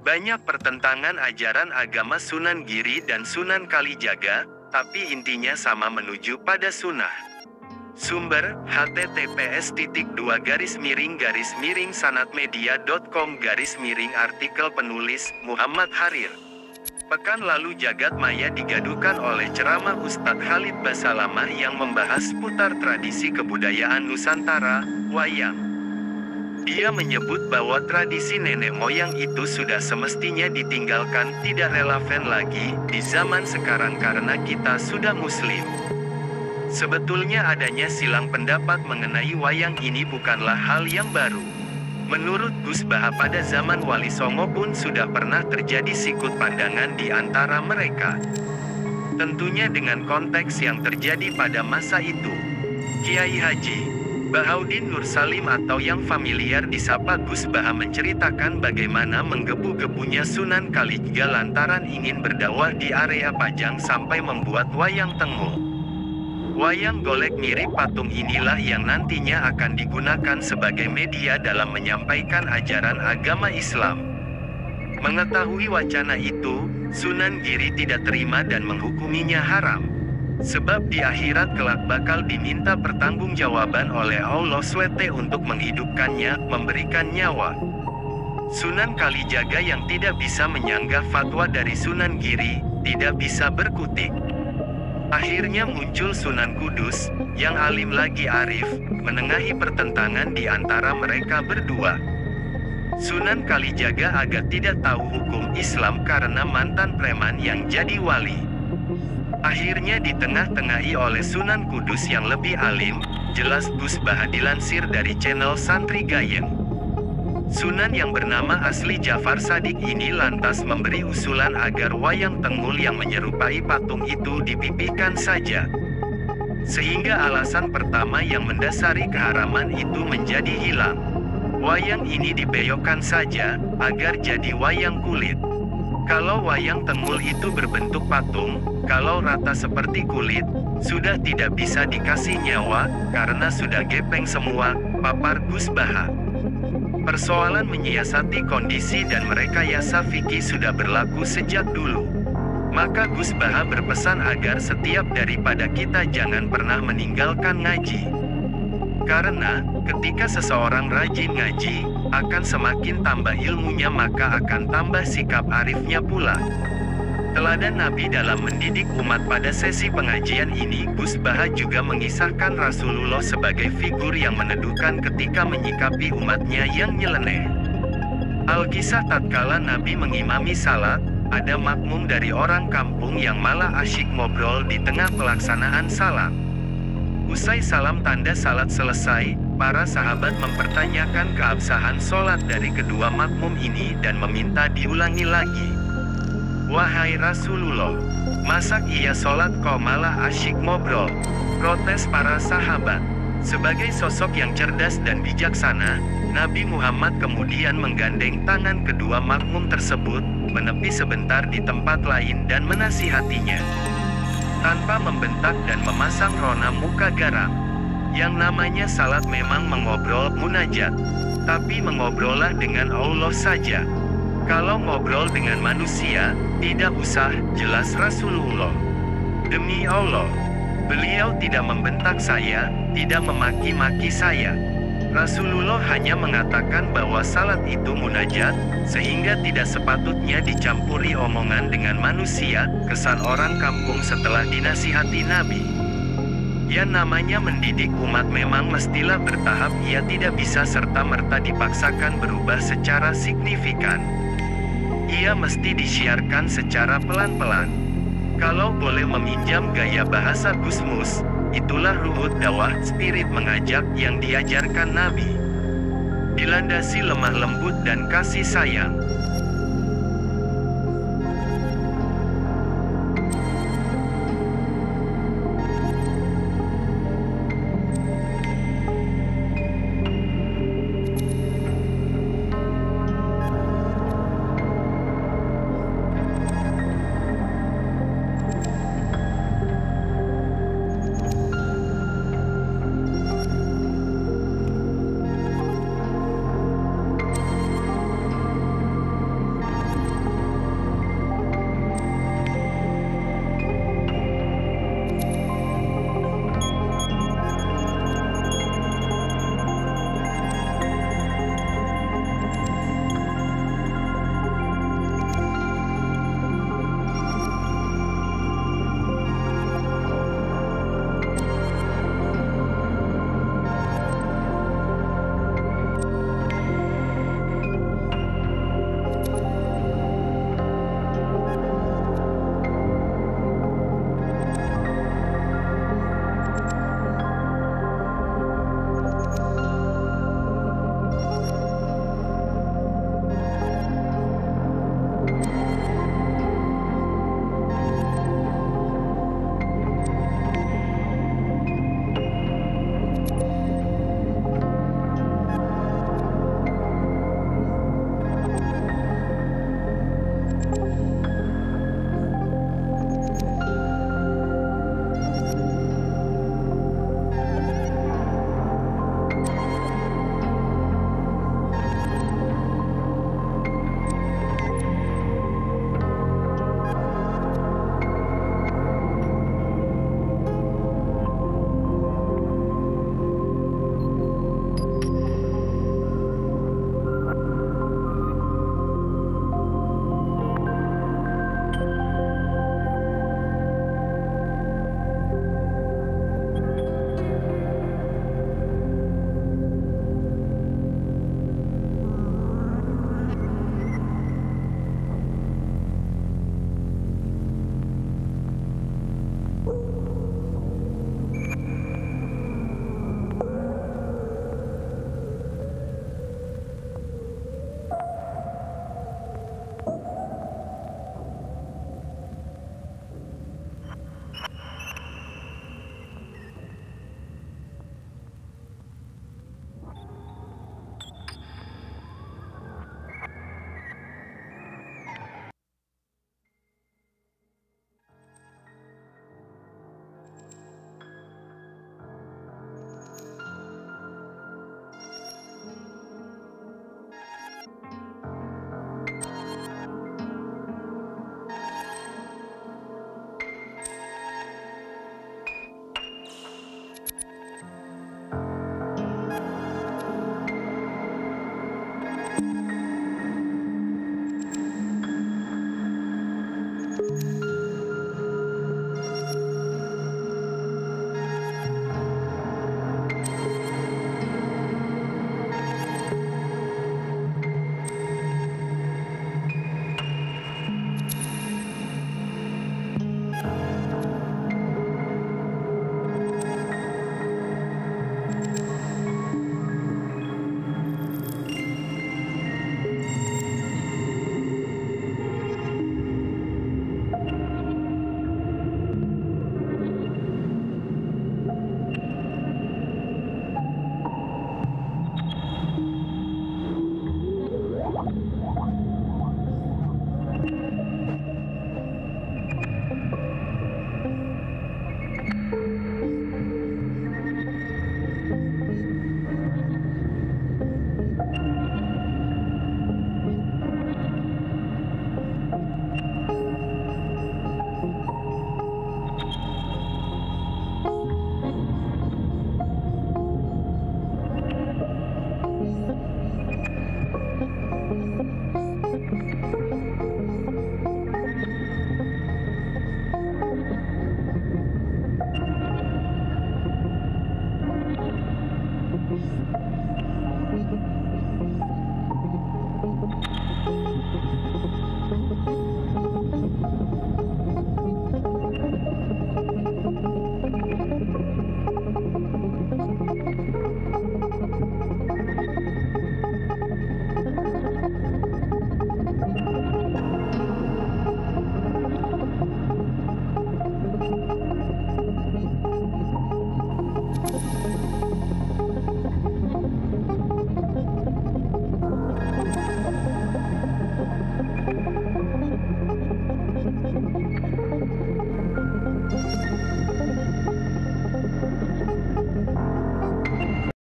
Banyak pertentangan ajaran agama Sunan Giri dan Sunan Kalijaga, tapi intinya sama menuju pada sunnah. Sumber, https://sanadmedia.com/, artikel penulis, Muhammad Harir. Pekan lalu jagat maya digaduhkan oleh ceramah Ustadz Khalid Basalamah yang membahas seputar tradisi kebudayaan Nusantara, wayang. Dia menyebut bahwa tradisi nenek moyang itu sudah semestinya ditinggalkan, tidak relevan lagi di zaman sekarang karena kita sudah muslim. Sebetulnya adanya silang pendapat mengenai wayang ini bukanlah hal yang baru. Menurut Gus Baha pada zaman Wali Songo pun sudah pernah terjadi sikut pandangan di antara mereka. Tentunya dengan konteks yang terjadi pada masa itu. Kiai Haji Bahaudin Nur Salim atau yang familiar disapa Gus Baha menceritakan bagaimana menggebu-gebunya Sunan Kalijaga lantaran ingin berdakwah di area Pajang sampai membuat wayang tengul. Wayang golek mirip patung inilah yang nantinya akan digunakan sebagai media dalam menyampaikan ajaran agama Islam. Mengetahui wacana itu, Sunan Giri tidak terima dan menghukuminya haram. Sebab di akhirat kelak bakal diminta pertanggungjawaban oleh Allah SWT untuk menghidupkannya, memberikan nyawa. Sunan Kalijaga yang tidak bisa menyanggah fatwa dari Sunan Giri, tidak bisa berkutik. Akhirnya muncul Sunan Kudus, yang alim lagi arif, menengahi pertentangan di antara mereka berdua. Sunan Kalijaga agak tidak tahu hukum Islam karena mantan preman yang jadi wali. Akhirnya ditengah-tengahi oleh Sunan Kudus yang lebih alim, jelas Gus Baha dilansir dari channel Santri Gayeng. Sunan yang bernama asli Jafar Sadik ini lantas memberi usulan agar wayang tengul yang menyerupai patung itu dipipihkan saja. Sehingga alasan pertama yang mendasari keharaman itu menjadi hilang. Wayang ini dibeyokkan saja, agar jadi wayang kulit. Kalau wayang tengul itu berbentuk patung, kalau rata seperti kulit, sudah tidak bisa dikasih nyawa, karena sudah gepeng semua, papar Gus Baha. Persoalan menyiasati kondisi dan merekayasa fikih sudah berlaku sejak dulu. Maka Gus Baha berpesan agar setiap daripada kita jangan pernah meninggalkan ngaji. Karena, ketika seseorang rajin ngaji, akan semakin tambah ilmunya maka akan tambah sikap arifnya pula. Teladan Nabi dalam mendidik umat pada sesi pengajian ini, Gus Baha juga mengisahkan Rasulullah sebagai figur yang meneduhkan ketika menyikapi umatnya yang nyeleneh. Alkisah tatkala Nabi mengimami salat, ada makmum dari orang kampung yang malah asyik ngobrol di tengah pelaksanaan salat. Usai salam tanda salat selesai, para sahabat mempertanyakan keabsahan sholat dari kedua makmum ini dan meminta diulangi lagi. Wahai Rasulullah, masa iya sholat kok malah asyik ngobrol? Protes para sahabat. Sebagai sosok yang cerdas dan bijaksana, Nabi Muhammad kemudian menggandeng tangan kedua makmum tersebut, menepi sebentar di tempat lain dan menasihatinya. Tanpa membentak dan memasang rona muka garang. Yang namanya salat memang mengobrol munajat. Tapi mengobrollah dengan Allah saja. Kalau ngobrol dengan manusia, tidak usah, jelas Rasulullah. Demi Allah, beliau tidak membentak saya, tidak memaki-maki saya. Rasulullah hanya mengatakan bahwa salat itu munajat, sehingga tidak sepatutnya dicampuri omongan dengan manusia, kesan orang kampung setelah dinasihati Nabi. Yang namanya mendidik umat memang mestilah bertahap, ia tidak bisa serta-merta dipaksakan berubah secara signifikan. Ia mesti disiarkan secara pelan-pelan. Kalau boleh meminjam gaya bahasa Gusmus, itulah ruhut dakwah, spirit mengajak yang diajarkan Nabi. Dilandasi lemah lembut dan kasih sayang.